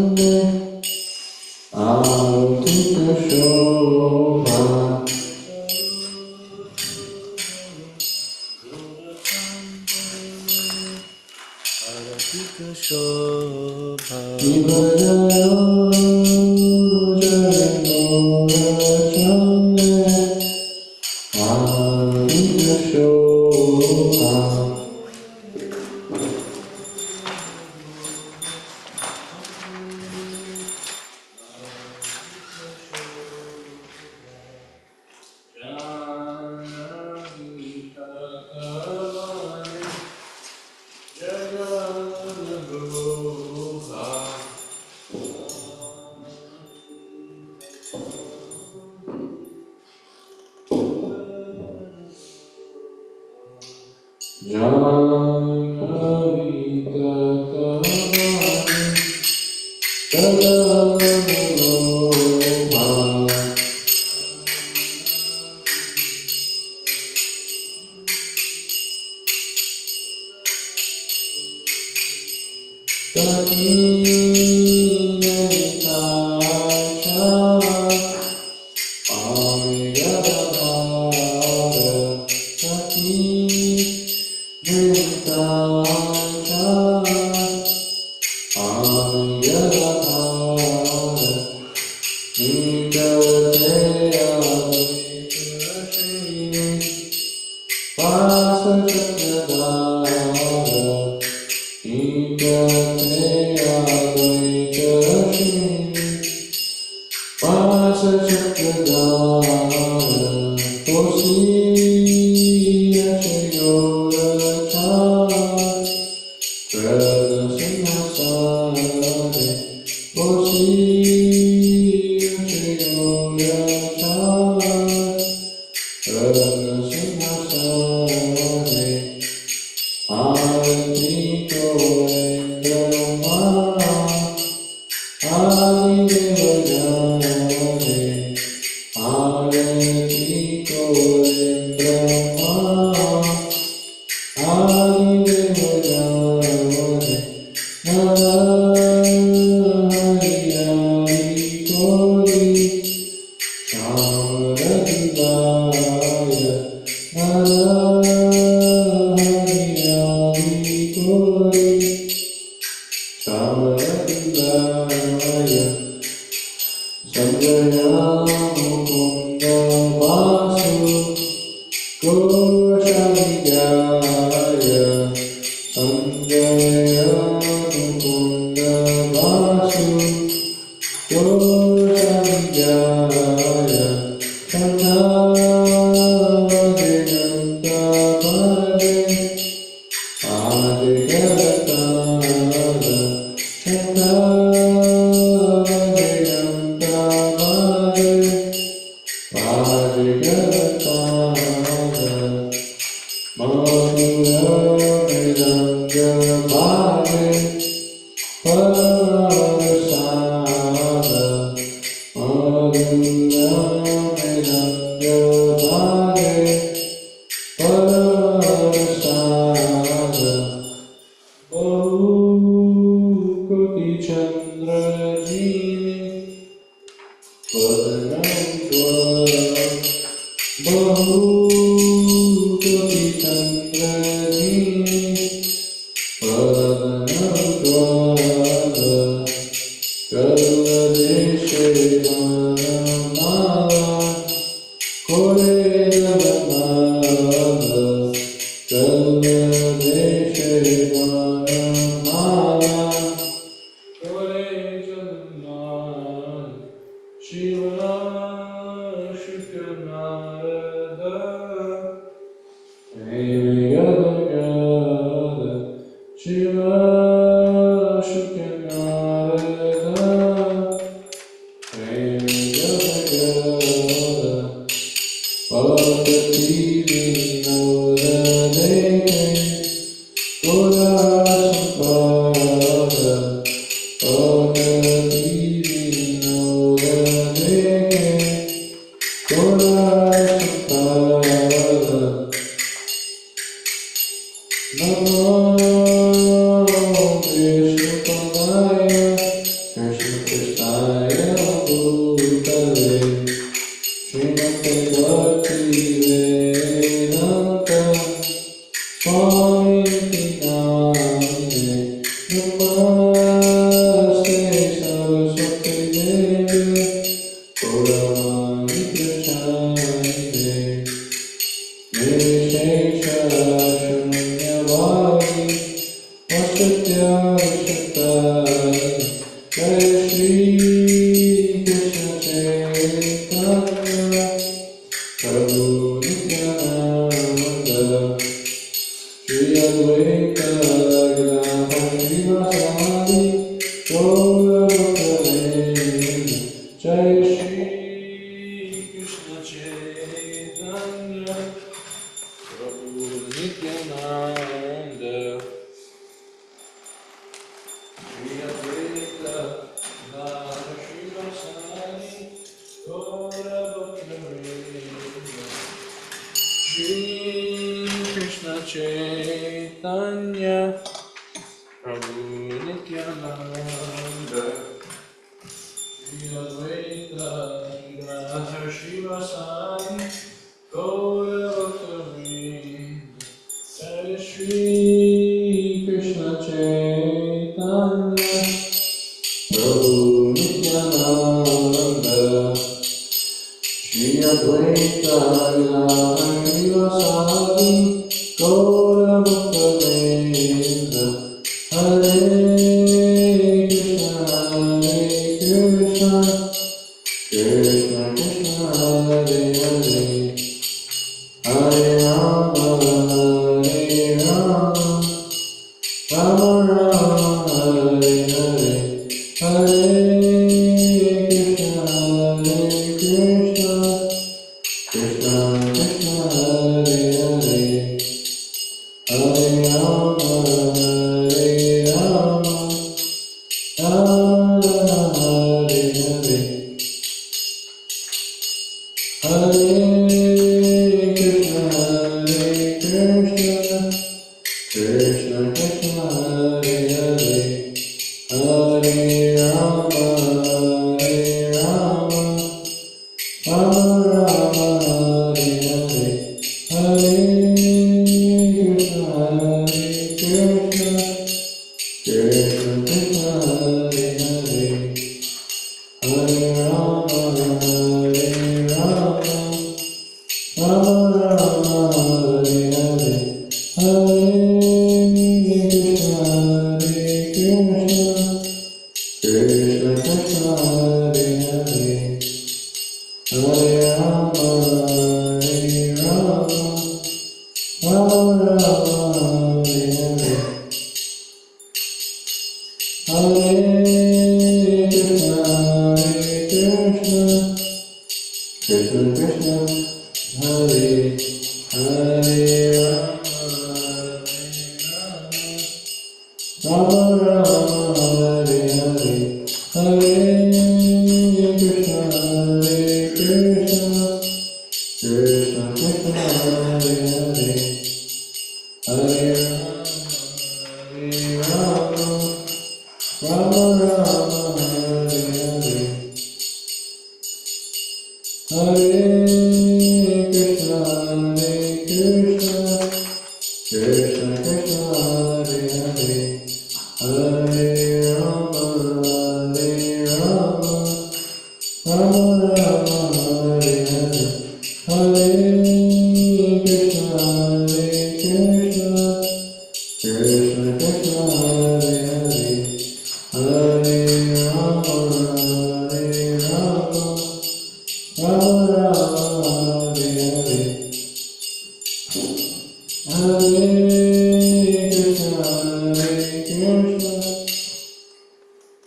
Krishna Jai Shri Krishna Chaitanya Prabhu Nityananda Shri Advaita Gadadhara Srivasadi Gaura Bhaktavinda Jai Shri Krishna Chaitanya Prabhu Nityananda Shri Advaita Gadadhara Srivasadi Gaura Bhaktavinda Shri Krishna Chaitanya Prabhu Nityananda Shri Advaita Gadadhara Srivasadi Gaura Bhaktavinda Jai Shri Krishna Chaitanya Prabhu Nityananda Shri Advaita Gadadhara Srivasadi Gaura Bhaktavinda Hare Krishna Krishna Krishna Hare Hare Hare Rama Rama Rama Hare Hare Hare Krishna Krishna Krishna Hare Hare Hare Rama Rama Hare Hare Hare Krishna Krishna Krishna Hare Hare Hare Rama Rama Rama Hare Hare Hare Krishna Krishna Krishna Hare Hare Hare Rama Rama Rama Hare Hare Hare Krishna Krishna Krishna Hare Hare Hare Rama Rama Hare Hare Hare Krishna Krishna Krishna Hare Hare Rama Rama Hare Hare Hare Krishna Krishna Krishna Krishna Hare Hare Hare Rama Rama Rama Hare Hare Hare Krishna Krishna Krishna Hare Hare Hare Rama Rama Rama Hare Hare Hare Krishna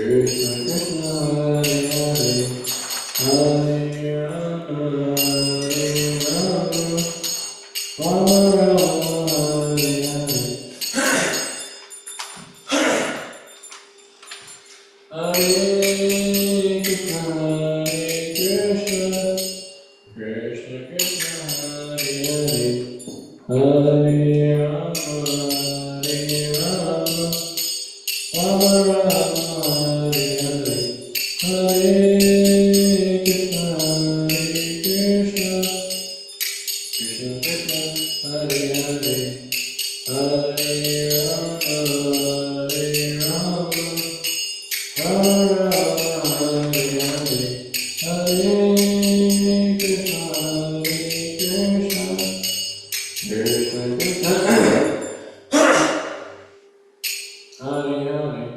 Krishna Krishna Hare Hare Hare Rama Rama Rama Hare Hare Hare Krishna Krishna Krishna Hare Hare Hare Rama Rama Rama Hare Hare Hare Krishna Krishna Krishna Hare Hare Hare Rama Rama Rama Hare Hare Hare Krishna Krishna Krishna Hare Hare Hare Rama Rama Hare Hare Hare Krishna Krishna Hare Hare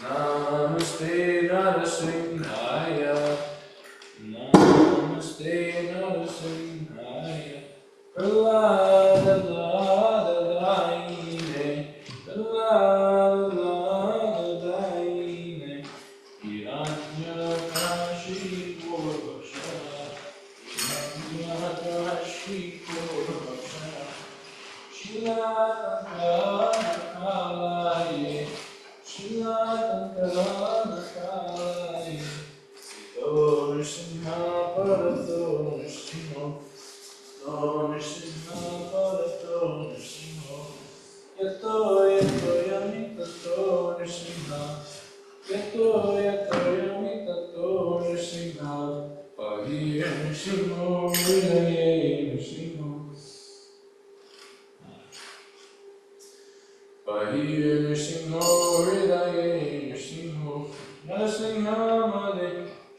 Namaste Narasimhaya. Namaste Narasimhaya Prahlada Daine Prahlada Daine Hiranyakashi Purvasha Hiranyakashi Purvasha Shilakankalaya Shilakankalaya Nrsimha Bharato Nrsimha Nrsimha Bharato Nrsimha Yato Yato Yamitato Nrsimha Yato Yato Yamitato Nrsimha Pahi Nrsimha Vidaye Nrsimha Pahi Nrsimha Vidaye Nrsimha Narasimha Male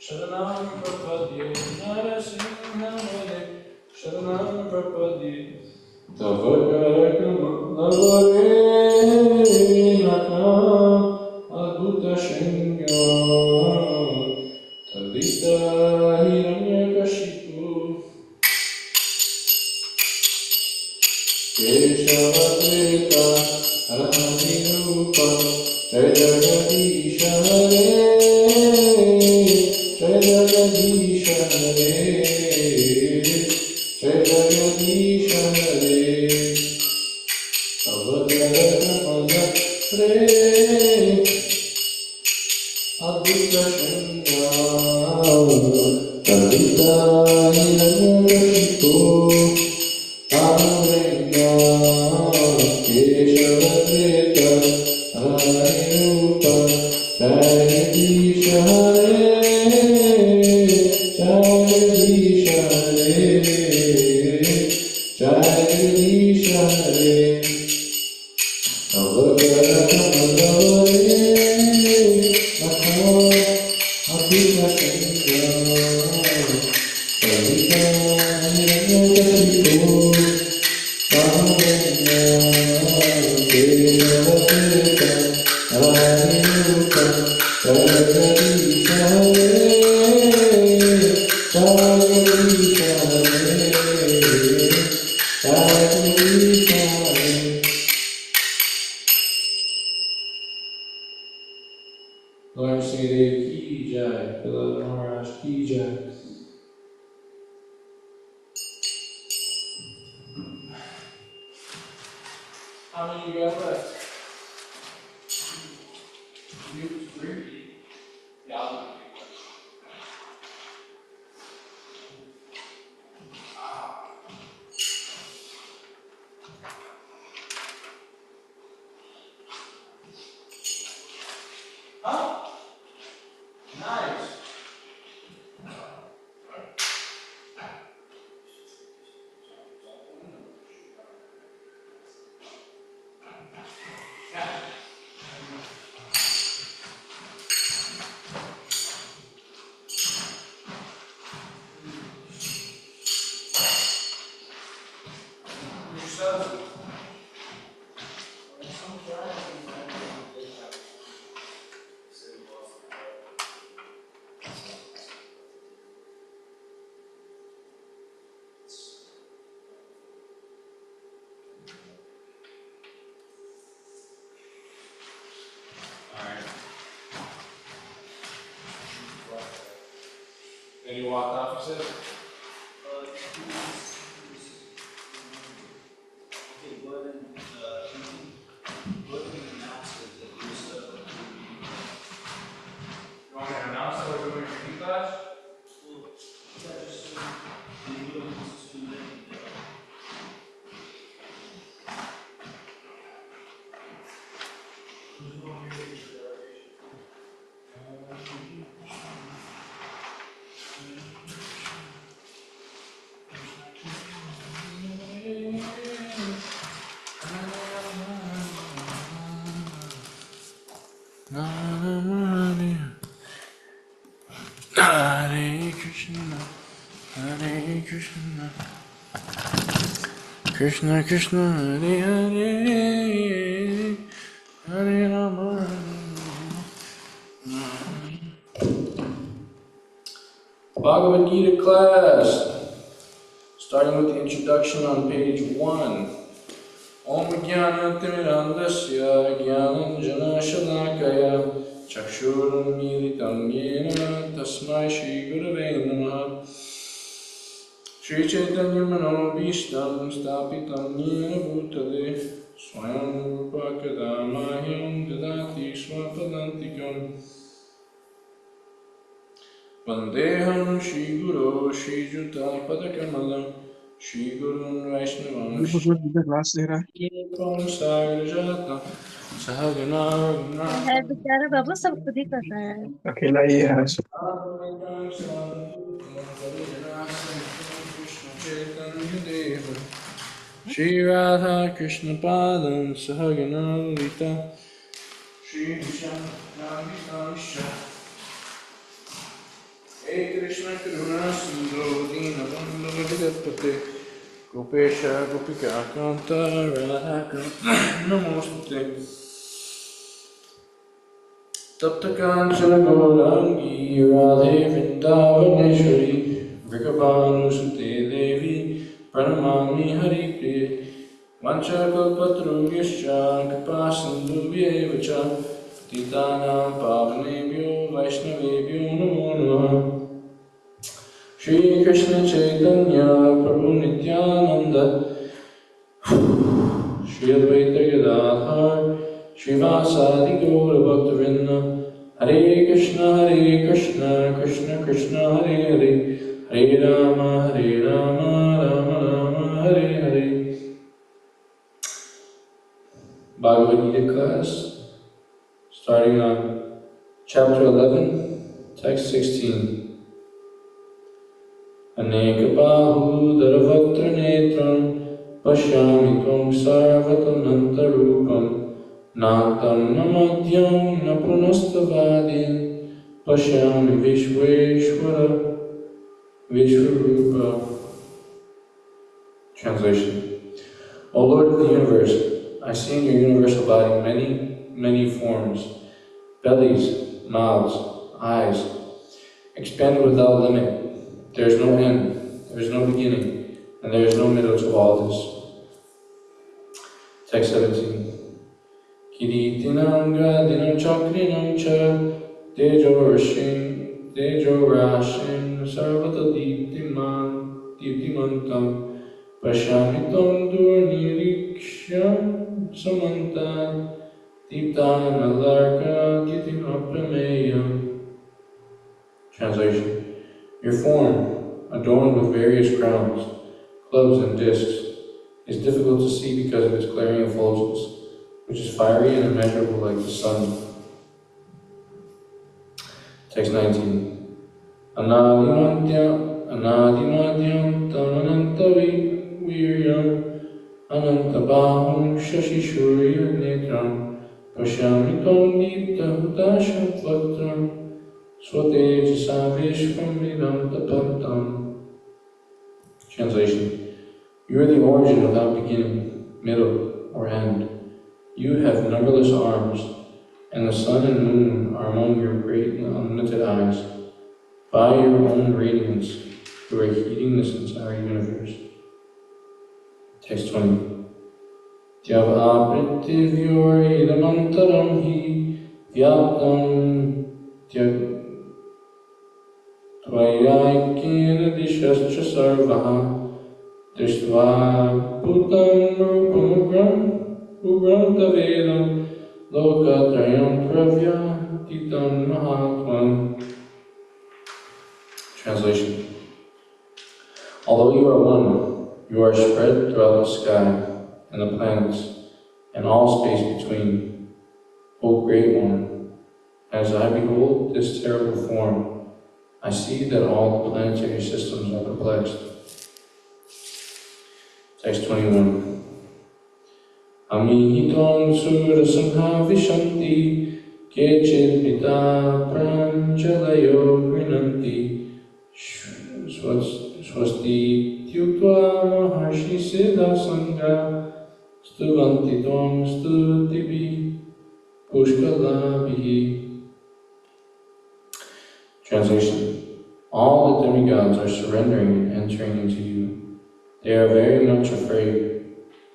Sharanam Prapadye Narasimha Male Sharanam Prapadye Tavakarakam Lavare Naka Adbhuta Shanya Talita Hiranyakashipu Keshavadrita Arahanirupa Jagadisha Hare Jagadisha Hare Jagadisha Hare Avadarakamala Hare Adhita Shanya Talita Hiranyakashipu Amrenya Keshavadrita Arahanirupa Jagadisha Hare Jagadisha Hare Jagadisha Hare Avadarakamala Hare Naka Adhita Shanya Talita Hiranyakashipu Amrenya Keshavadrita Arahanirupa Jagadisha Hare Jagadisha Hare Jagadisha Hare. Lord Sri Dev Ki Jai, Beloved Maharaj Ki Jai. How many you got left? You, 3? Yeah, I'll do it. Huh? Nice. Then you walked off, you said? Okay, go ahead and announce it that you You want me to announce that we're doing a free class? well, yeah, just so you know it's too late. There's no way to get Hare Krishna, Hare Krishna, Krishna Krishna, Hare Hare, Hare Rama, Bhagavad Gita class, starting with the introduction on page 1. Om Jnanatirandasya Jnananjana Shalakaya Chakshurunmilitam Yena Tasmai Shri Gurave Namaha Shri Chaitanya Manobhishtam Stapitam Yena Bhutale Swayam Rupa Kadamahyam Dadati Swapadantikam Vandeham Shri Guru Shri Juta Padakamalam Shri Gurun Vaishnavam class ले रहा है है बेचारा बाबू सब खुद ही कर रहा है। अकेला ही है आज। Shri Radha Krishna Padam Sahagana Lita Shri Vishnu Hey Krishna Karuna Sindhu Dina Bandhu Jagapate Gopesha Gopika Kanta Radha Kanta Namostate Tapta Kanchana Gaurangi Radhe Vrindavaneshwari Vrikabhanu Sute Devi Pranamami Hari Priye Vancha Kalpatarubhyascha Kripasindhubhyevacha Titanam Pavanebhyo Vaishnavebhyo Namo Namaha Shri Krishna Chaitanya Prabhu Nityananda Shri Advaita Gadadhar Srivasadi Gaura Bhaktivinoda Hare Krishna Krishna Krishna Hare Hare Hare Rama Rama Rama Hare Hare. Bhagavad Gita class, starting on chapter 11, text 16. Aneka bahu daravatra netram pashyami tvam sarvatananta rupam nantam namadyam napunastavadim pashyami vishveshvara vishvarupa. Translation. O Lord of the universe, I see in your universal body many forms, bellies, mouths, eyes, expanded without limit. There is no end, there is no beginning, and there is no middle to all this. Text 17. Kiritinam gadinam chakrinam cha tejo rashim sarvata diptimantam pashyamitam durniriksham samantan diptanam alarka ditim aprameyam. Translation. Your form, adorned with various crowns, clubs and discs, is difficult to see because of its glaring effulgence, which is fiery and immeasurable like the sun. Text 19. Anadimadyam tamanantaviryam anantabahum shashishurya netram pashyamitam dipta hudasham vaktram Swatejasa Vishvam Vidam Tapantam. Translation. You are the origin without beginning, middle, or end. You have numberless arms, and the sun and moon are among your great and unlimited eyes. By your own radiance, you are heating this entire universe. Text 20. Tyavaprittivyor idamantaram hi vyaptam Tvayaikyena dishascha sarvaha Drishtva bhutam rupam tavedam Lokatrayam pravyatitam mahatman. Translation. Although you are one, you are spread throughout the sky and the planets and all space between. O Great One, as I behold this terrible form, I see that all the planetary systems are perplexed. Text 21. Amihitam sura samha vishanti kechid pita pranjalayo grinanti swasti tyutva maharshi siddha sangha stuvanti tvam stutibi pushkalabihi. Translation. All the demigods are surrendering and entering into you. They are very much afraid,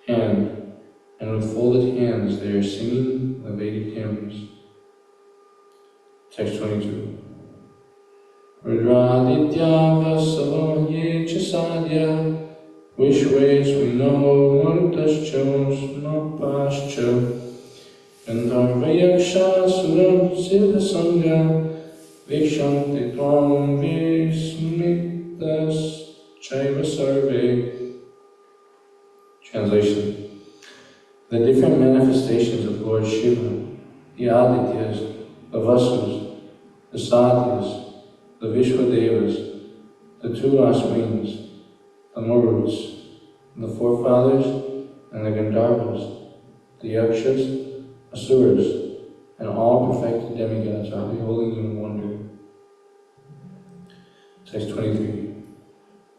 and with folded hands they are singing the Vedic hymns. Text 22. Rudraditya vasava ye chasadya Vishwesh vino marutascha smapascha Gandharvayaksha suram siddhasanga Vikshante tvam vismitas chaiva sarve. Translation. The different manifestations of Lord Shiva, the Adityas, the Vasus, the Satyas, the Vishwadevas, the two Ashwins, the Maruts, the forefathers, and the Gandharvas, the Yakshas, Asuras, and all perfected demigods are beholding you in wonder. Text 23.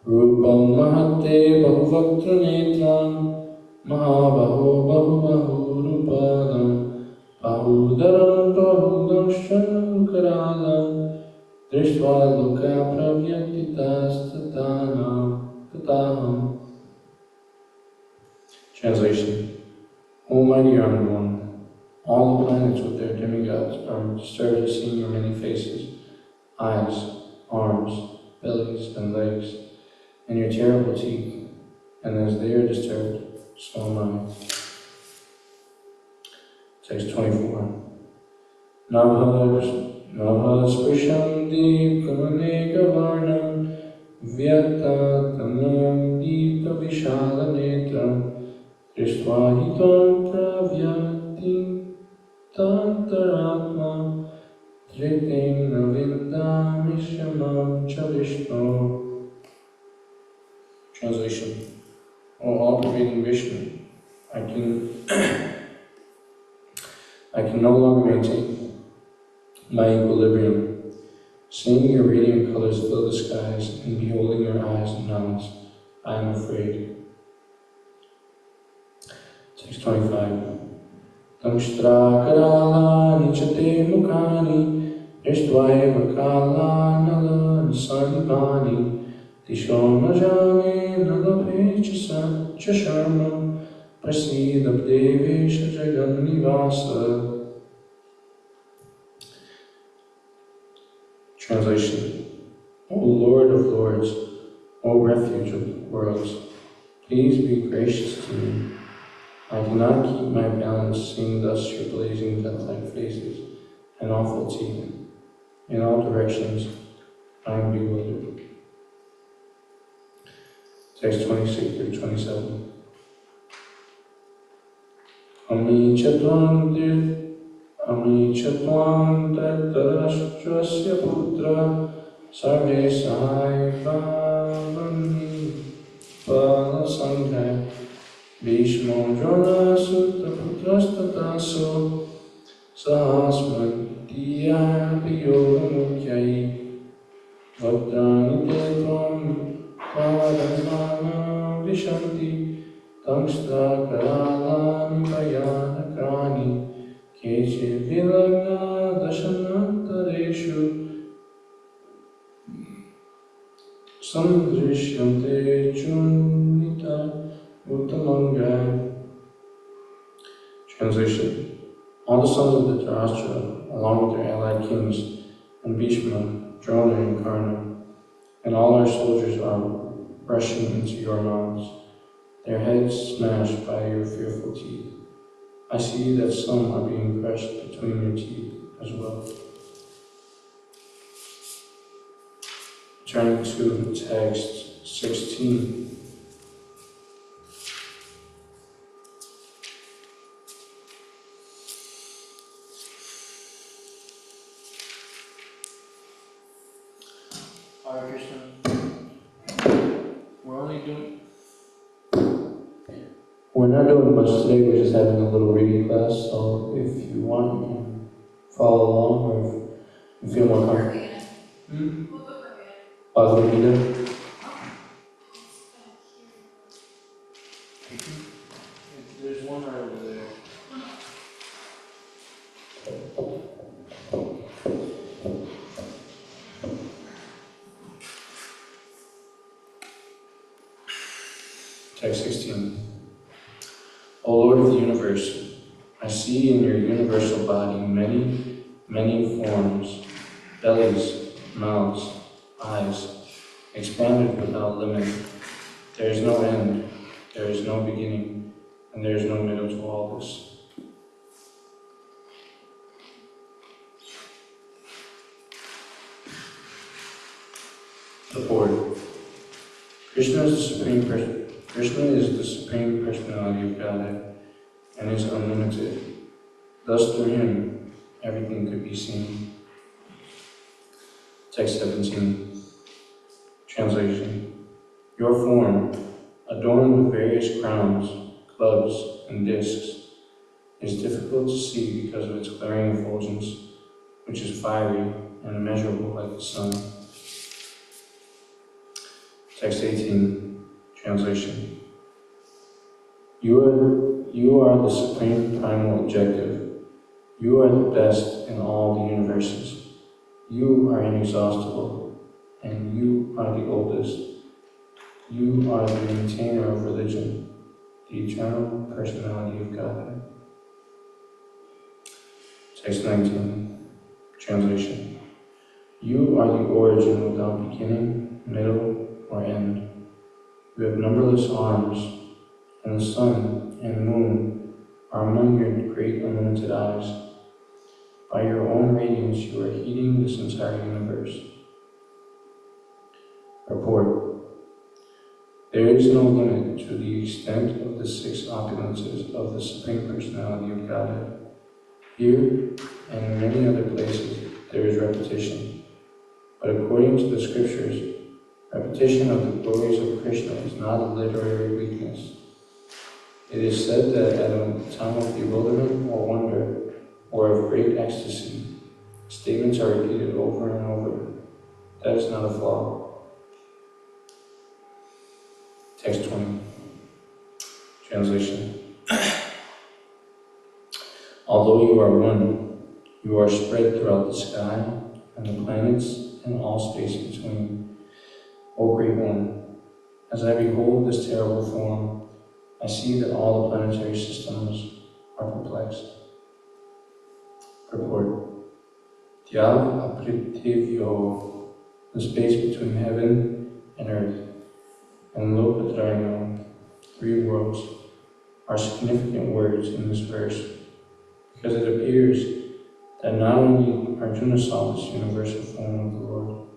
Rupam Mahate Bahuvaktra Netram Mahabaho Bahubahu Rupadam Bahudaram Bahudarshan Karalam Drishva Loka Pravyatitas Tataham. Translation. Almighty Armed One, all the planets with their demigods are disturbed at seeing your many faces, eyes, arms, bellies, and legs, and your terrible teeth, and as they are disturbed, so am I. Text 24. Nabha Sprishanti Kamaneka Varnam Vyata Tamam Deepa Vishala Netram Drishtvahitam Pravyati Tantaratma Dritim Navindam Ishamam Chavishno. Translation. O all-pervading Vishnu, I can no longer maintain my equilibrium. Seeing your radiant colors fill the skies and beholding your eyes and mouths, I am afraid. Text 25. Tamshtra karalani chate mukhani Rishtvaeva kalanala sanipani Tisho najame nalape chasharma Prasidam devesha jagam nivasa. Translation. O Lord of Lords, O refuge of the worlds, please be gracious to me. I cannot keep my balance seeing thus your blazing death-like faces and awful teeth. In all directions, I am bewildered. Text 26 through 27. Ami chatvam tatarashtrasya putra sarve sahai bhavani balasangha Bhishmo Drona Sutta Putrastataso Sahasmatiya Piyogamukyai Vadrani Tetvam Paradamana Vishanti Tamshta Karalani Vayanakrani Keche Vilagna Dashanantareshu Samdrishyante Chunita Uttamangai. Translation. All the sons of Dhritarashtra, along with their allied kings, and Bhishma, Drona, and Karna, and all our soldiers are rushing into your mouths, their heads smashed by your fearful teeth. I see that some are being crushed between your teeth as well. Turning to text 16. Hare Krishna. We're not doing much today, we're just having a little reading class, so if you want, you can follow along, or if you feel more comfortable. Bhagavad Gita. There's one right over there. Text 16. O Lord of the universe, I see in your universal body many, many forms, bellies, mouths, eyes, expanded without limit. There is no end, there is no beginning, and there is no middle to all this. The Board. Krishna is the supreme personality of Godhead and is unlimited. Thus, through him, everything could be seen. Text 17. Translation. Your form, adorned with various crowns, clubs, and discs, is difficult to see because of its glaring effulgence, which is fiery and immeasurable like the sun. Text 18. Translation. You are the supreme primal objective. You are the best in all the universes. You are inexhaustible, and you are the oldest. You are the maintainer of religion, the eternal personality of Godhead. Text 19. Translation. You are the origin without beginning, middle, or end. You have numberless arms, and the sun and moon are among your great unlimited eyes. By your own radiance, you are heating this entire universe. Report. There is no limit to the extent of the 6 opulences of the Supreme Personality of Godhead. Here, and in many other places, there is repetition. But according to the scriptures, repetition of the glories of Krishna is not a literary weakness. It is said that at a time of bewilderment or wonder, or of great ecstasy, statements are repeated over and over. That is not a flaw. Text 20. Translation. Although you are one, you are spread throughout the sky and the planets and all space between. O Great One, as I behold this terrible form, I see that all the planetary systems are perplexed. Purport. Dyav Apritivyo, the space between heaven and earth, and Lokadrayno, 3 worlds, are significant words in this verse, because it appears that not only Arjuna saw this universal form of the Lord,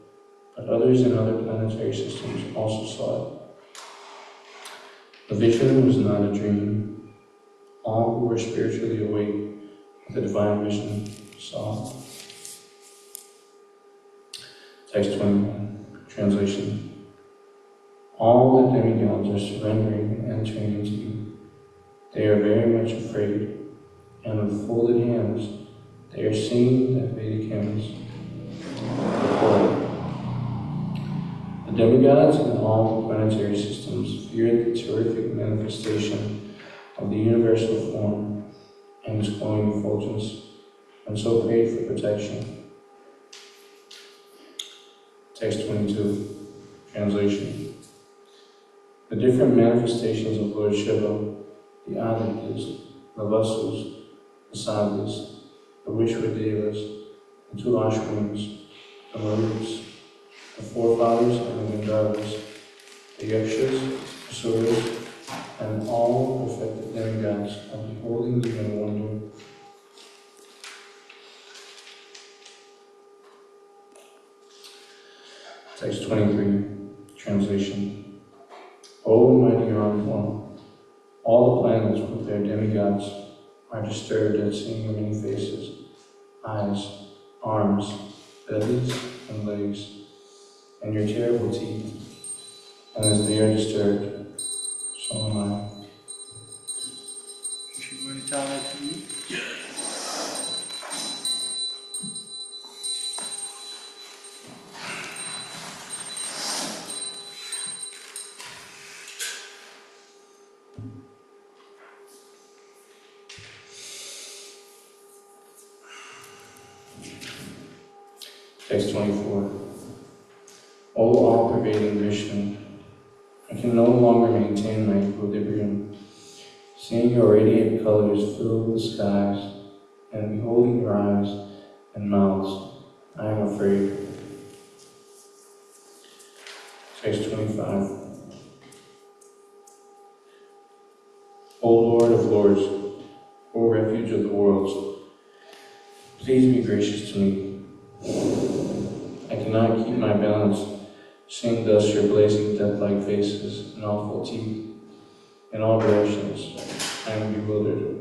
but others in other planetary systems also saw it. The vision was not a dream. All who were spiritually awake with the divine vision saw. Text 21. Translation. All the demigods are surrendering and turning to you. They are very much afraid, and with folded hands, they are singing the Vedic hymns. The demigods in all the planetary systems feared the terrific manifestation of the universal form and its glowing effulgence, and so prayed for protection. Text 22. Translation. The different manifestations of Lord Shiva, the Adityas, the Vasus, the Sadhus, the Vishwadevas, the 2 Ashwins, the Maruts, the forefathers and the Gandharvas, the Yakshas, the Suras, and all perfected demigods are beholding you in wonder. Text 23. Translation. O mighty armed one, all the planets with their demigods are disturbed at seeing your many faces, eyes, arms, bellies, and legs, and your terrible teeth, and as they are disturbed, so am I. Text 24. O all-pervading Vishnu, I can no longer maintain my equilibrium. Seeing your radiant colors fill the skies, and beholding your eyes and mouths, I am afraid. Text 25. O Lord of Lords, O refuge of the worlds, please be gracious to me. I cannot keep my balance, seeing thus your blazing death-like faces and awful teeth. In all directions, I am bewildered.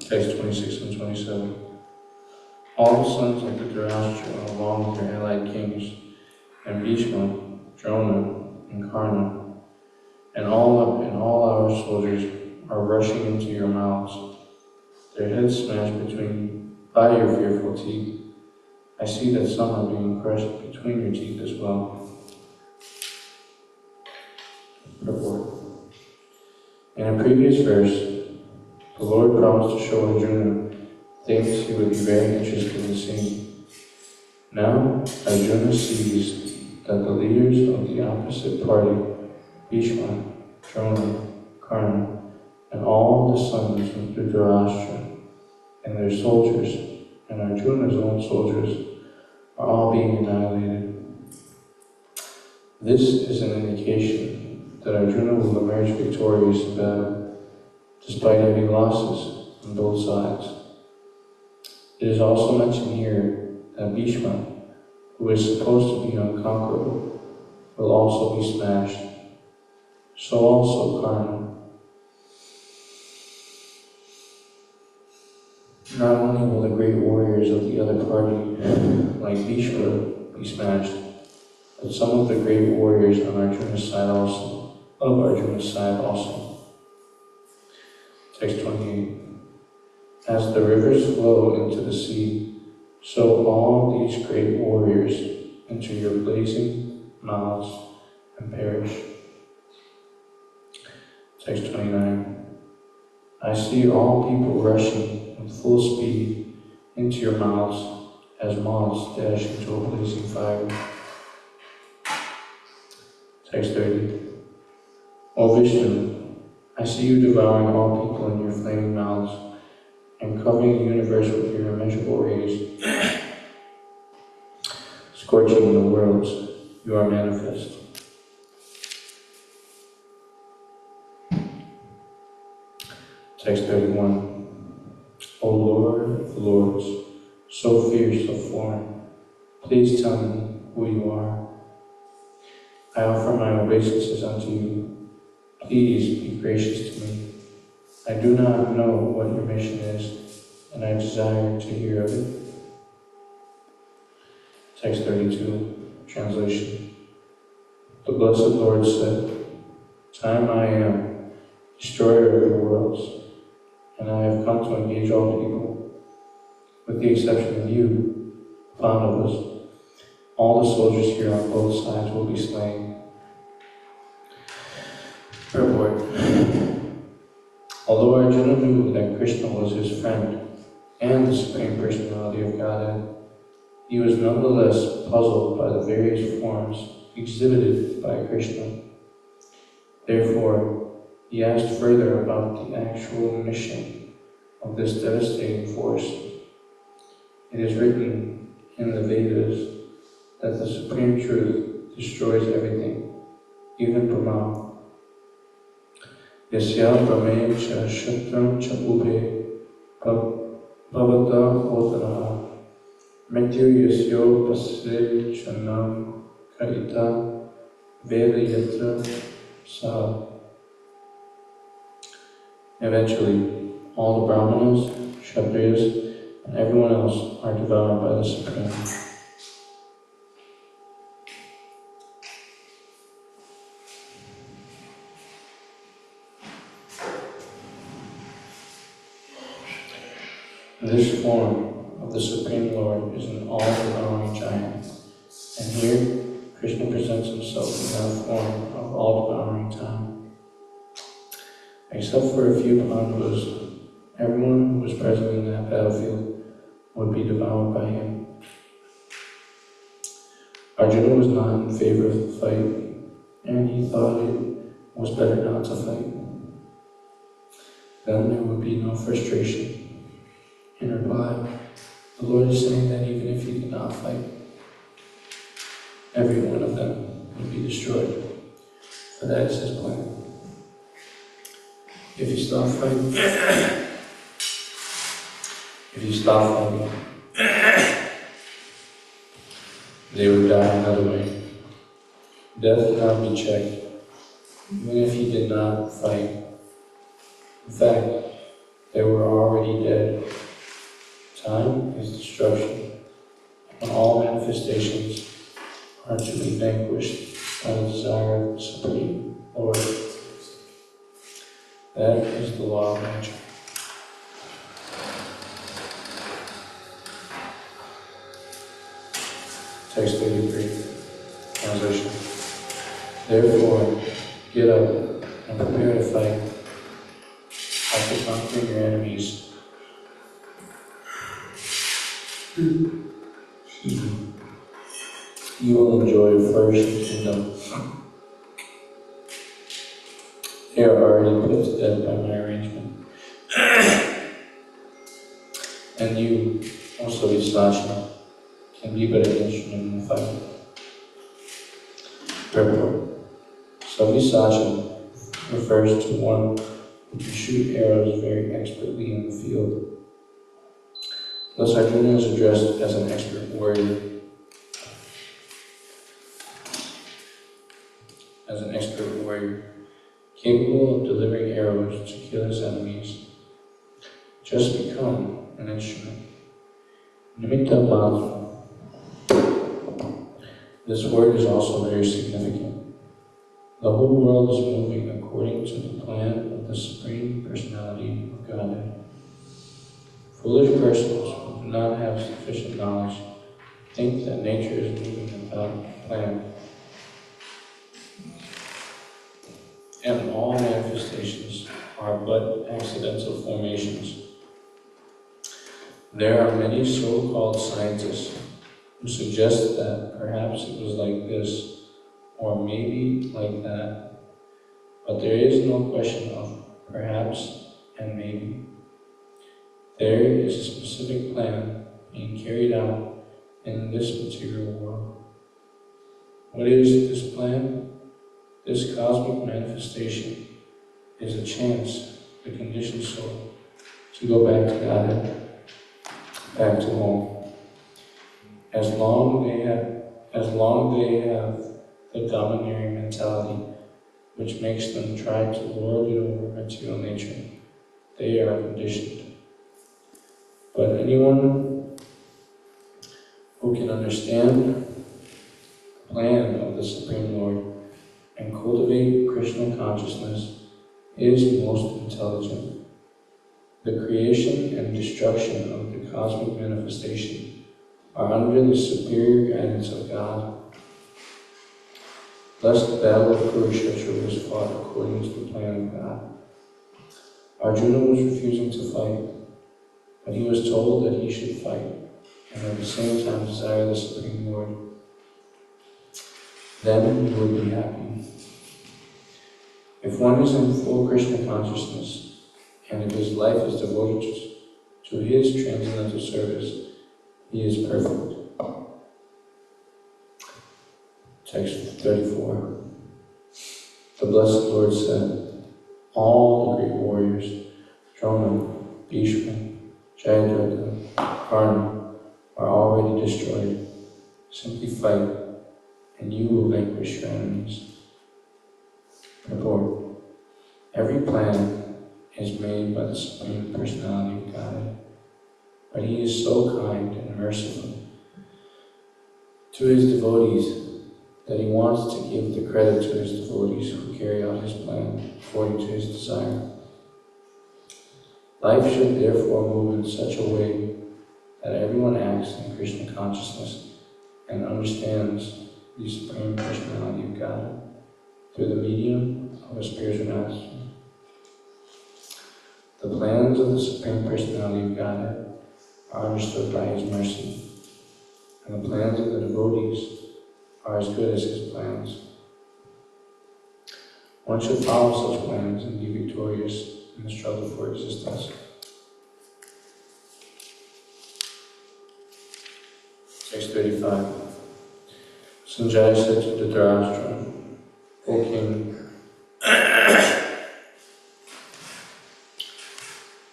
Text 26 and 27. All the sons of the Dhritarashtra, along with their allied kings, and Bhishma, Drona, and Karna, and all our soldiers are rushing into your mouths, their heads smashed by your fearful teeth. I see that some are being crushed between your teeth as well. Report. In a previous verse, the Lord promised to show Arjuna things he would be very interested in seeing. Now, Arjuna sees that the leaders of the opposite party, Bhishma, Drona, Karna, and all the sons of Dhritarashtra, and their soldiers, and Arjuna's own soldiers, are all being annihilated. This is an indication that Arjuna will emerge victorious in battle, despite heavy losses on both sides. It is also mentioned here that Bhishma, who is supposed to be unconquerable, will also be smashed. So also Karna. Not only will the great warriors of the other party, like Bhishma, be smashed, but some of the great warriors on Arjuna's side also. Text 28. As the rivers flow into the sea, so all these great warriors enter your blazing mouths and perish. Text 29. I see all people rushing with full speed into your mouths as moths dash into a blazing fire. Text 30. O Vishnu, I see you devouring all people in your flaming mouths and covering the universe with your immeasurable rays. Scorching the worlds, you are manifest. Text 31. O Lord of Lords, so fierce of form, please tell me who you are. I offer my obeisances unto you. Please be gracious to me. I do not know what your mission is, and I desire to hear of it. Text 32, translation. The Blessed Lord said, Time I am, destroyer of the worlds, and I have come to engage all people, with the exception of you, Pandavas. All the soldiers here on both sides will be slain. Purport. Although Arjuna knew that Krishna was his friend and the Supreme Personality of Godhead, he was nonetheless puzzled by the various forms exhibited by Krishna. Therefore, he asked further about the actual mission of this devastating force. It is written in the Vedas that the Supreme Truth destroys everything, even Brahma. Yasya brahme cha shatram cha ube bhavata odana mrityu yasyo pasre chanam kaita veda yatra sa. Eventually, all the Brahmanas, Kshatriyas, and everyone else are devoured by the Supreme. This form of the Supreme Lord is an all-devouring giant, and here Krishna presents himself in that form of all-devouring time. Except for a few Pandavas, everyone who was present in that battlefield would be devoured by him. Arjuna was not in favor of the fight, and he thought it was better not to fight. Then there would be no frustration. In reply, the Lord is saying that even if he did not fight, every one of them would be destroyed, for that is his plan. If you stop fighting, they would die another way. Death cannot be checked, even if he did not fight. In fact, they were already dead. Time is destruction, and all manifestations are to be vanquished by the desire of the Supreme Lord. That is the law of nature. Text 33, translation. Therefore, get up and prepare to fight. After conquering your enemies, you will enjoy a flourishing kingdom. They are already put to death by my arrangement. And you, also Visachna, can be but an instrument in the fight. Purport. So Visachna refers to one who can shoot arrows very expertly in the field. Thus Arjuna is addressed as an expert warrior. Capable of delivering arrows to kill his enemies. Just become an instrument. Nimitta matra. This word is also very significant. The whole world is moving according to the plan of the Supreme Personality of Godhead. Foolish persons who do not have sufficient knowledge think that nature is moving without a plan. And all manifestations are but accidental formations. There are many so-called scientists who suggest that perhaps it was like this, or maybe like that, but there is no question of perhaps and maybe. There is a specific plan being carried out in this material world. What is this plan? This cosmic manifestation is a chance, the conditioned soul, to go back to Godhead, back to home. As long they have the domineering mentality, which makes them try to lord it over material nature, they are conditioned. But anyone who can understand the plan of the Supreme Lord and cultivate Krishna consciousness is most intelligent. The creation and destruction of the cosmic manifestation are under the superior guidance of God. Thus the battle of Kurukshetra was fought according to the plan of God. Arjuna was refusing to fight, but he was told that he should fight, and at the same time desire the Supreme Lord. Then he would be happy. If one is in full Krishna consciousness, and if his life is devoted to his transcendental service, he is perfect. Text 34. The Blessed Lord said, all the great warriors, Drona, Bhishma, Jayadratha, Karna, are already destroyed. Simply fight, and you will vanquish your enemies. Purport. Every plan is made by the Supreme Personality of Godhead, but He is so kind and merciful to His devotees that He wants to give the credit to His devotees who carry out His plan according to His desire. Life should therefore move in such a way that everyone acts in Krishna consciousness and understands the Supreme Personality of God through the medium of a spiritual master. The plans of the Supreme Personality of Godhead are understood by His mercy, and the plans of the devotees are as good as his plans. One should follow such plans and be victorious in the struggle for existence. Text 35. Sanjaya said to Dhritarashtra, O king,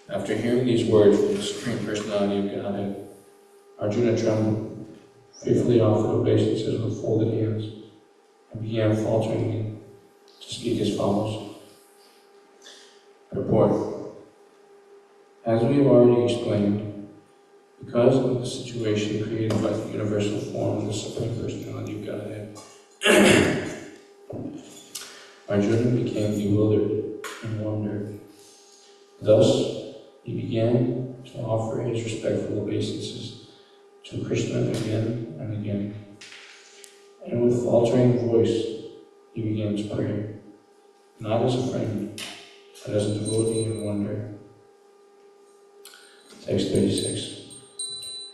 after hearing these words from the Supreme Personality of Godhead, Arjuna trembled, fearfully offered obeisances with folded hands, and began falteringly to speak as follows. Purport. As we have already explained, because of the situation created by the universal form of the Supreme Personality of Godhead, Arjuna became bewildered and wondered. Thus, he began to offer his respectful obeisances to Krishna again and again. And with faltering voice, he began to pray, not as a friend, but as a devotee in wonder. Text 36.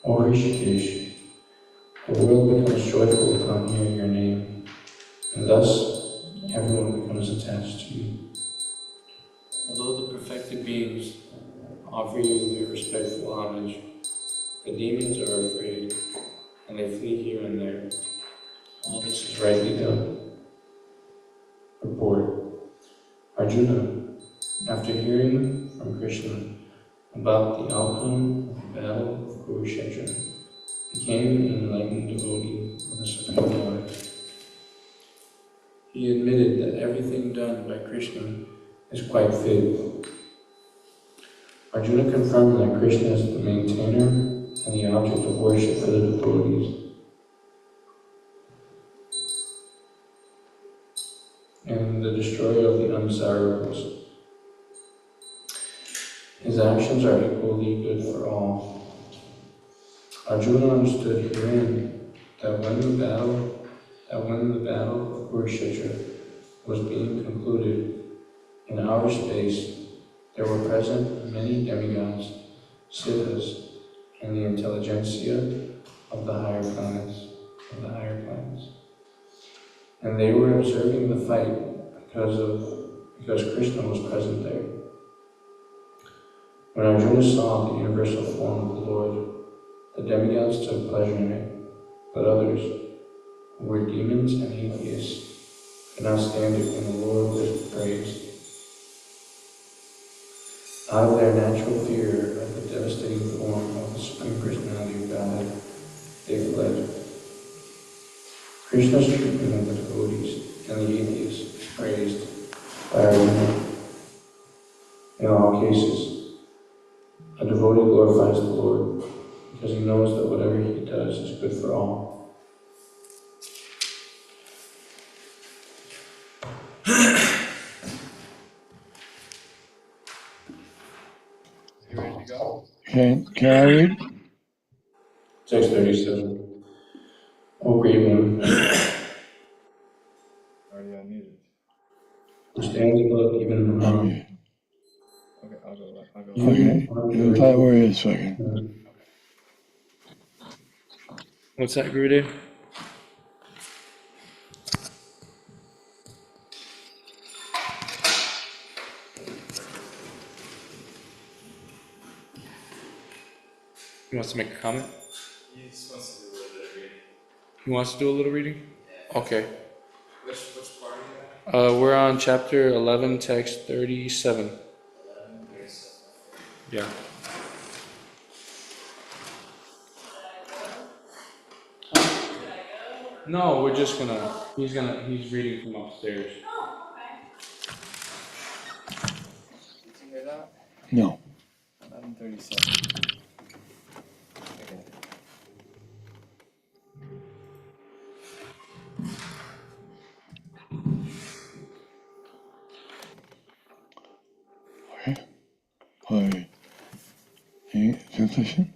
O Rishikesh, the world becomes joyful upon hearing your name, and thus everyone becomes attached to you. Although the perfected beings offer you their respectful homage, the demons are afraid, and they flee here and there. All this is rightly done. Purport. Arjuna, after hearing from Krishna about the outcome of the battle of Kurukshetra, became an enlightened devotee of the Supreme Lord. He admitted that everything done by Krishna is quite fit. Arjuna confirmed that Krishna is the maintainer and the object of worship for the devotees, and the destroyer of the undesirables. His actions are equally good for all. Arjuna understood herein that when the battle of Kurukshetra was being concluded, in outer space there were present many demigods, siddhas, and the intelligentsia of the higher planets, and they were observing the fight because Krishna was present there. When Arjuna saw the universal form of the Lord, the demigods took pleasure in it, but others, who were demons and atheists, could not stand it when the Lord was praised. Out of their natural fear of the devastating form of the Supreme Personality of Godhead, they fled. Krishna's treatment of the devotees and the atheists is praised by Arjuna. In all cases, a devotee glorifies the Lord because he knows that whatever he does is good for all. You ready to go? Can I read? Text 37. O great one, Already unmuted. who stands above even Brahma. Okay. Okay, I'll go. Okay. You find where it is so I can. What's that, Gurudev? He wants to make a comment? He just wants to do a little bit of reading. He wants to do a little reading? Okay. Which part are you at? We're on chapter 11, text 37. 11, 37. Yeah. No, we're just he's reading from upstairs. Did you hear that? No. 11:37. Okay. Okay. Alright. Any translation?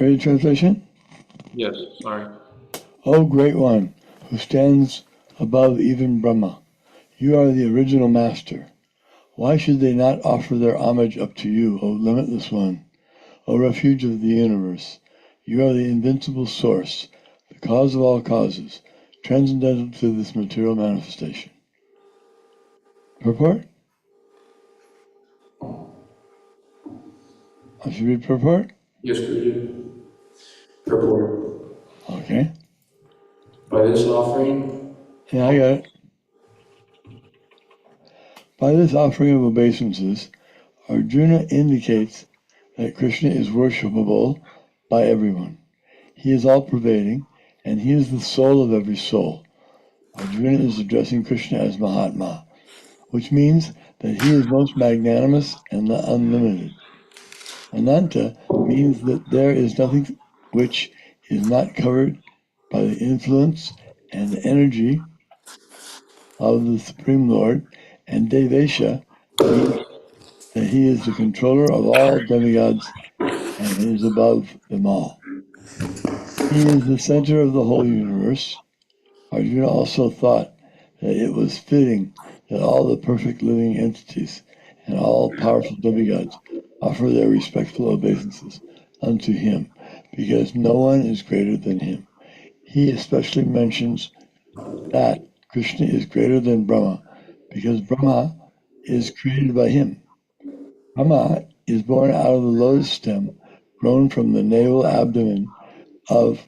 Ready translation? Yes, sorry. O great one, who stands above even Brahma, you are the original master. Why should they not offer their homage up to you, O limitless one, O refuge of the universe? You are the invincible source, the cause of all causes, transcendental to this material manifestation. Purport? I should read purport? Yes, Guruji. Purport. Okay. By this offering, Yeah, I got it. By this offering of obeisances, Arjuna indicates that Krishna is worshipable by everyone. He is all-pervading, and he is the soul of every soul. Arjuna is addressing Krishna as Mahatma, which means that he is most magnanimous and unlimited. Ananta means that there is nothing which is not covered by the influence and energy of the Supreme Lord, and Devesha means that he is the controller of all demigods and is above them all. He is the center of the whole universe. Arjuna also thought that it was fitting that all the perfect living entities and all powerful demigods offer their respectful obeisances unto him, because no one is greater than him. He especially mentions that Krishna is greater than Brahma, because Brahma is created by him. Brahma is born out of the lotus stem grown from the navel abdomen of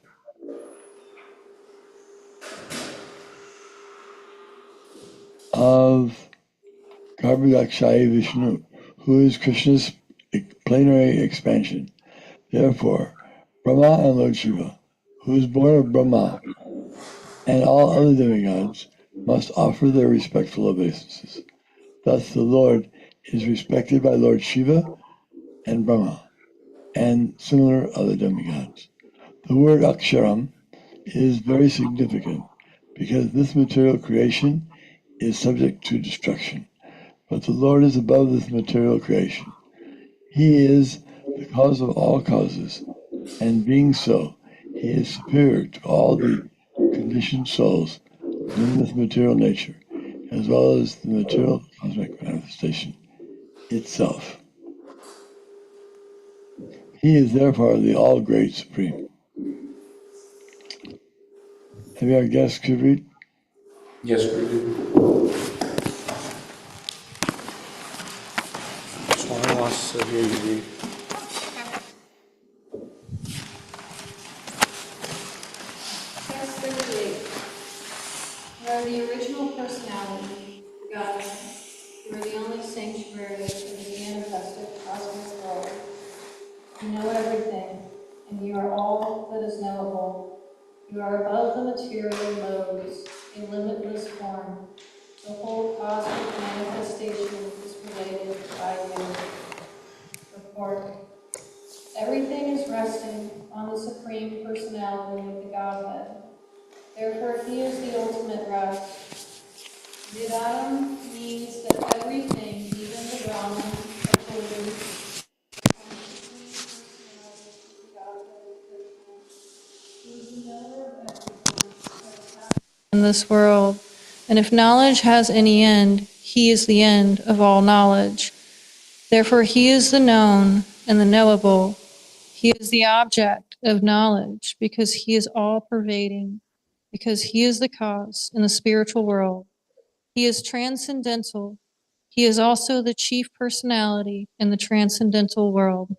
Garbhodakshaya Vishnu, who is Krishna's plenary expansion. Therefore, Brahma and Lord Shiva, who is born of Brahma, and all other demigods must offer their respectful obeisances. Thus the Lord is respected by Lord Shiva and Brahma, and similar other demigods. The word Aksharam is very significant because this material creation is subject to destruction. But the Lord is above this material creation. He is the cause of all causes, and being so, he is superior to all the conditioned souls within this material nature, as well as the material cosmic manifestation itself. He is therefore the all-great Supreme. Maybe our guest could read? yes, Guruji. Swami wants to hear you read. Text 38. You are the original personality, God. You are the only sanctuary of the manifested cosmic world. You know everything, and you are all that is knowable. You are above the material modes, a limitless form. The whole cosmic manifestation is related by you. Report. Everything is resting on the Supreme Personality of the Godhead. Therefore, he is the ultimate rest. Vedatam means that everything, even the Brahman, according in this world. And if knowledge has any end, he is the end of all knowledge. Therefore, he is the known and the knowable. He is the object of knowledge because he is all pervading, because he is the cause in the spiritual world. He is transcendental. He is also the chief personality in the transcendental world.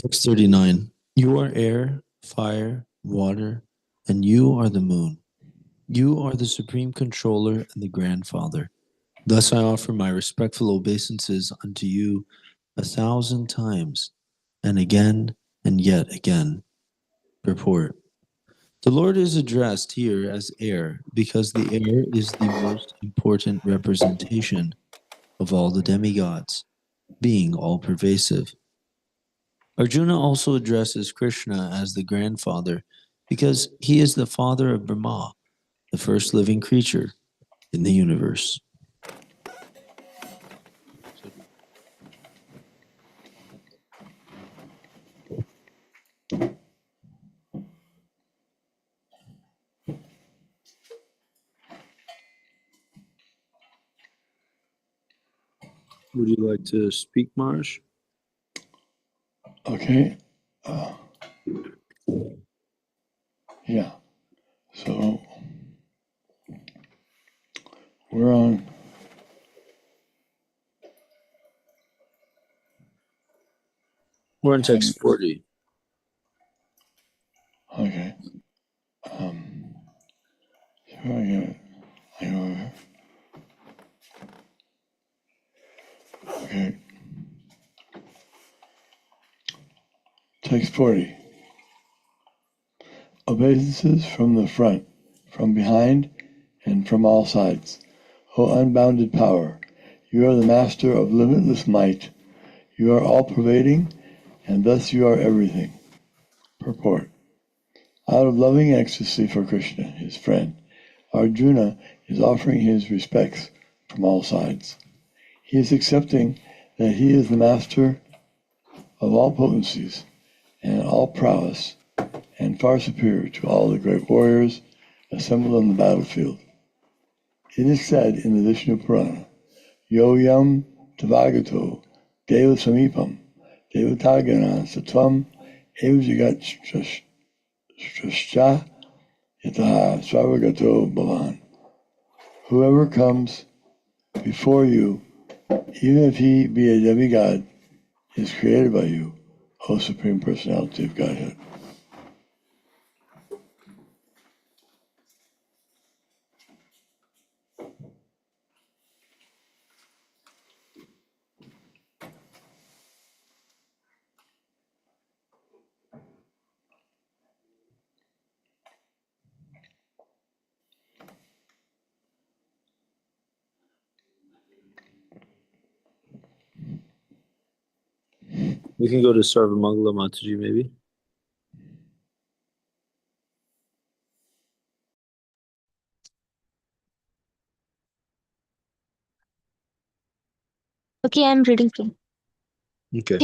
Text 39. You are air, fire, water, and you are the moon. You are the supreme controller and the grandfather. Thus I offer my respectful obeisances unto you 1,000 times, and again and yet again. Purport. The Lord is addressed here as air because the air is the most important representation of all the demigods, being all pervasive. Arjuna also addresses Krishna as the grandfather because he is the father of Brahma, the first living creature in the universe. Would you like to speak, Marsh? Okay. Yeah. So we're on. We're on text 40. Okay. Here I get it. I go over here. Okay. Text 40. Obeisances from the front, from behind, and from all sides. O unbounded power, you are the master of limitless might. You are all-pervading, and thus you are everything. Purport. Out of loving ecstasy for Krishna, his friend, Arjuna is offering his respects from all sides. He is accepting that he is the master of all potencies and all prowess, and far superior to all the great warriors assembled on the battlefield. It is said in the Vishnu Purana, Yo yam tavagato deva samipam devatagana satvam evjagat strashcha yataha swavagato bhavan. Whoever comes before you, even if he be a demigod, is created by you, O Supreme Personality of Godhead. We can go to Sarvamangala Mataji, maybe. Okay, I'm reading from. Okay.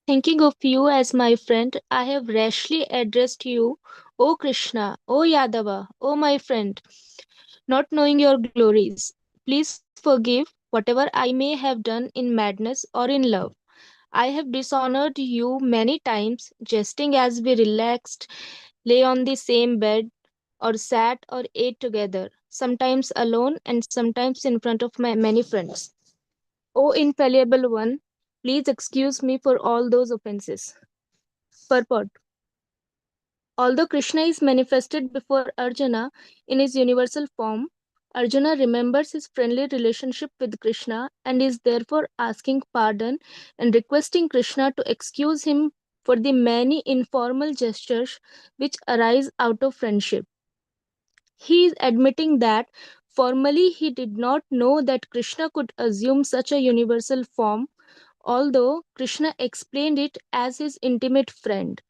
Thinking of you as my friend, I have rashly addressed you, O Krishna, O Yadava, O my friend, not knowing your glories. Please forgive whatever I may have done in madness or in love. I have dishonored you many times, jesting as we relaxed, lay on the same bed, or sat or ate together, sometimes alone and sometimes in front of my many friends. O infallible one, please excuse me for all those offenses. Purport. Although Krishna is manifested before Arjuna in his universal form, Arjuna remembers his friendly relationship with Krishna and is therefore asking pardon and requesting Krishna to excuse him for the many informal gestures which arise out of friendship. He is admitting that formally he did not know that Krishna could assume such a universal form, although Krishna explained it as his intimate friend.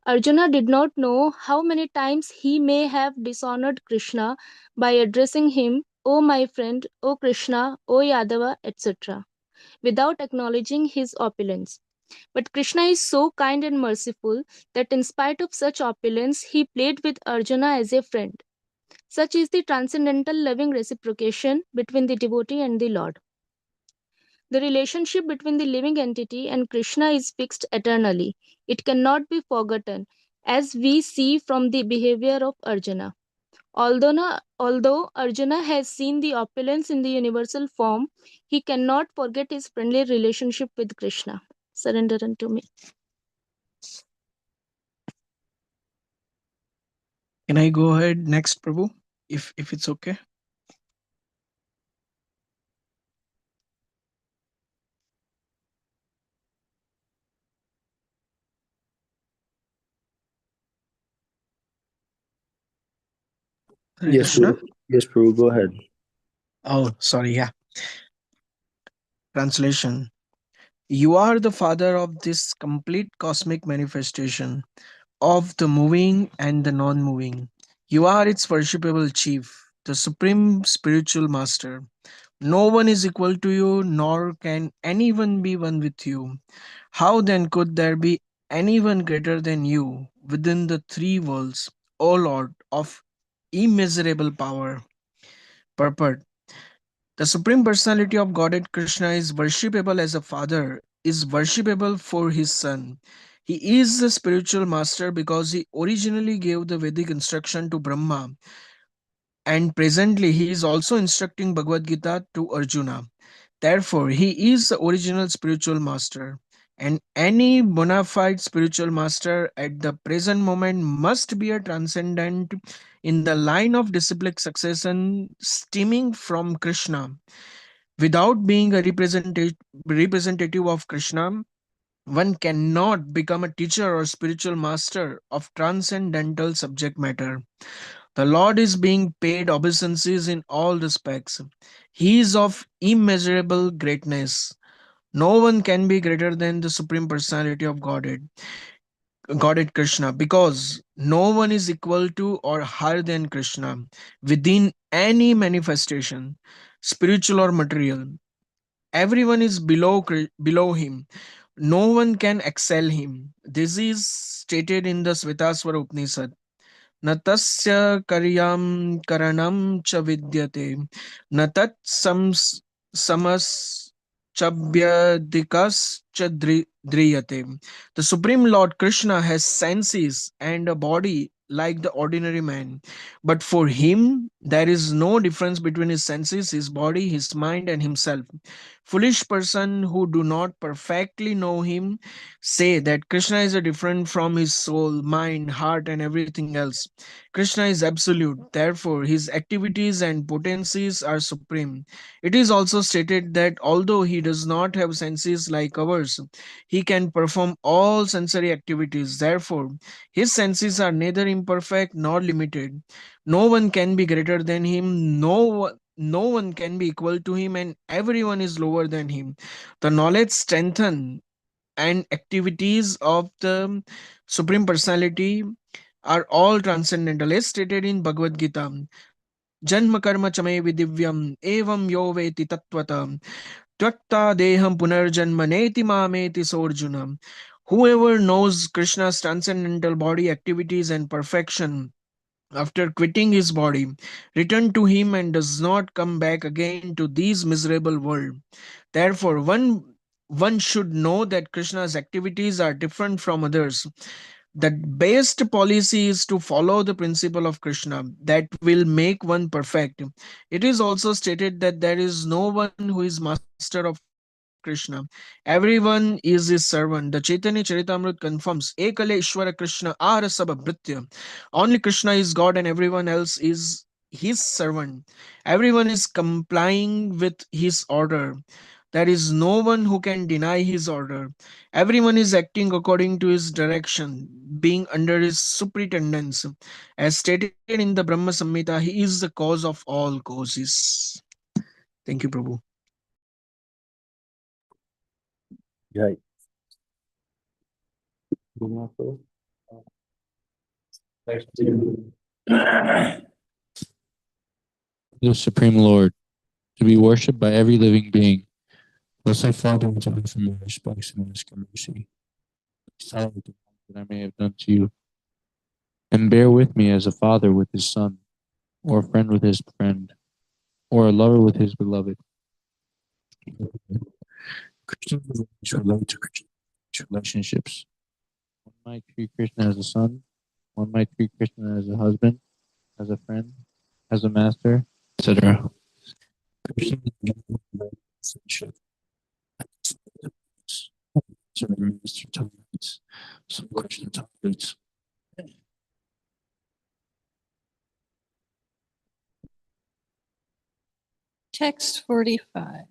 Arjuna did not know how many times he may have dishonored Krishna by addressing him, O my friend, O Krishna, O Yadava, etc., without acknowledging his opulence. But Krishna is so kind and merciful that in spite of such opulence, he played with Arjuna as a friend. Such is the transcendental loving reciprocation between the devotee and the Lord. The relationship between the living entity and Krishna is fixed eternally. It cannot be forgotten, as we see from the behavior of Arjuna. Although Arjuna has seen the opulence in the universal form, he cannot forget his friendly relationship with Krishna. Surrender unto me. Can I go ahead next, Prabhu? If it's okay. Hare Yes, Krishna. Prabhu. Yes, Prabhu. Go ahead. Oh, sorry. Yeah. Translation. You are the father of this complete cosmic manifestation of the moving and the non moving. You are its worshipable chief, the supreme spiritual master. No one is equal to you, nor can anyone be one with you. How then could there be anyone greater than you within the three worlds, O Lord of immeasurable power? Purport. The Supreme Personality of Godhead Krishna is worshipable as a father, is worshipable for his son. He is the spiritual master because he originally gave the Vedic instruction to Brahma, and presently he is also instructing Bhagavad Gita to Arjuna. Therefore, he is the original spiritual master. And any bona fide spiritual master at the present moment must be a transcendent in the line of disciplic succession stemming from Krishna. Without being a representative of Krishna, one cannot become a teacher or spiritual master of transcendental subject matter. The Lord is being paid obeisances in all respects. He is of immeasurable greatness. No one can be greater than the Supreme Personality of Godhead Krishna, because no one is equal to or higher than Krishna within any manifestation, spiritual or material. Everyone is below him. No one can excel him. This is stated in the Svetaswara Upanishad. न तस्य कर्यं करणं च विद्यते न तत् समश्चभ्यधिकश्च द्रियते. The Supreme Lord Krishna has senses and a body like the ordinary man, but for him there is no difference between his senses, his body, his mind, and himself. Foolish person who do not perfectly know him say that Krishna is a different from his soul, mind, heart, and everything else. Krishna is absolute, therefore, his activities and potencies are supreme. It is also stated that although he does not have senses like ours, he can perform all sensory activities. Therefore, his senses are neither imperfect nor limited. No one can be greater than him, no one can be equal to him, and everyone is lower than him. The knowledge, strengthen, and activities of the Supreme Personality are all transcendental, as stated in Bhagavad Gita. Janma karma chame vidivyam evam yo veti tattvata Tyatta deham punarjanma neti mameti sorjuna. Whoever knows Krishna's transcendental body activities and perfection after quitting his body, return to him and does not come back again to this miserable world. Therefore, one should know that Krishna's activities are different from others. The best policy is to follow the principle of Krishna that will make one perfect. It is also stated that there is no one who is master of Krishna. Everyone is his servant. The Chaitanya Charitamrita confirms Ekale Ishwara Krishna Arasaba Bhritya. Only Krishna is God and everyone else is his servant. Everyone is complying with his order. There is no one who can deny his order. Everyone is acting according to his direction, being under his superintendence. As stated in the Brahma Samhita, he is the cause of all causes. Thank you, Prabhu. Right. The Supreme Lord, to be worshipped by every living being. Blessed Father, which I from your respects and ask your mercy. Tolerate the wrong that I may have done to you, and bear with me as a father with his son, or a friend with his friend, or a lover with his beloved. Christians relate to Christian relationships. One might treat Krishna as a son, one might treat Krishna as a husband, as a friend, as a master, etc. Krishna friendship. So Mr. Tolerance. So Krishna tolerates. Text 45.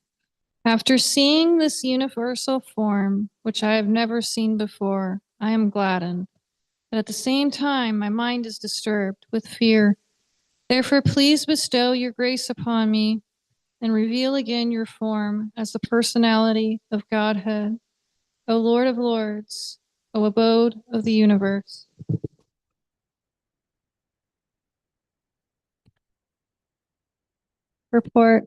After seeing this universal form, which I have never seen before, I am gladdened. But at the same time, my mind is disturbed with fear. Therefore, please bestow your grace upon me and reveal again your form as the personality of Godhead, O Lord of Lords, O abode of the universe. Report.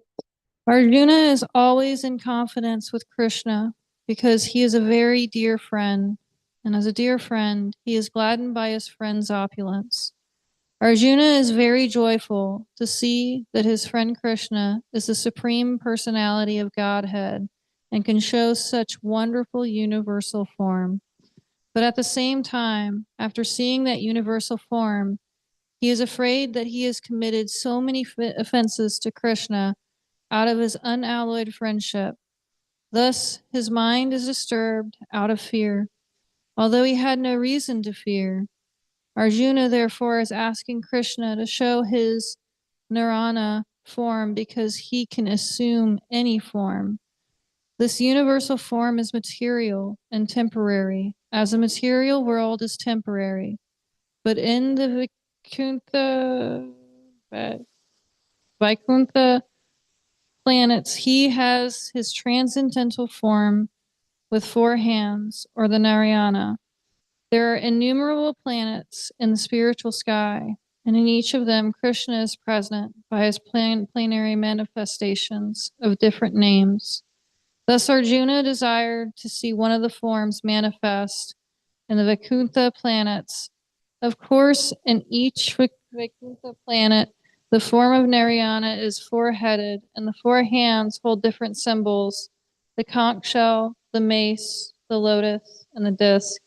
Arjuna is always in confidence with Krishna because he is a very dear friend, and as a dear friend, he is gladdened by his friend's opulence. Arjuna is very joyful to see that his friend Krishna is the supreme personality of Godhead and can show such wonderful universal form. But at the same time, after seeing that universal form, he is afraid that he has committed so many offenses to Krishna out of his unalloyed friendship. Thus, his mind is disturbed out of fear, although he had no reason to fear. Arjuna, therefore, is asking Krishna to show his Narayana form because he can assume any form. This universal form is material and temporary, as the material world is temporary. But in the Vaikuntha planets, he has his transcendental form with 4 hands, or the Narayana. There are innumerable planets in the spiritual sky, and in each of them, Krishna is present by his planetary manifestations of different names. Thus, Arjuna desired to see one of the forms manifest in the Vaikuntha planets. Of course, in each Vaikuntha planet, the form of Narayana is 4-headed, and the 4 hands hold different symbols: the conch shell, the mace, the lotus, and the disc.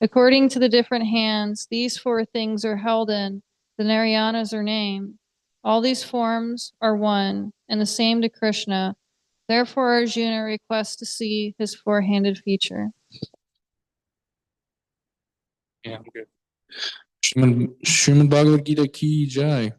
According to the different hands these 4 things are held in, the Narayanas are named. All these forms are one and the same to Krishna. Therefore, Arjuna requests to see his 4-handed feature. Yeah, I'm good. Srimad Bhagavad Gita ki jai.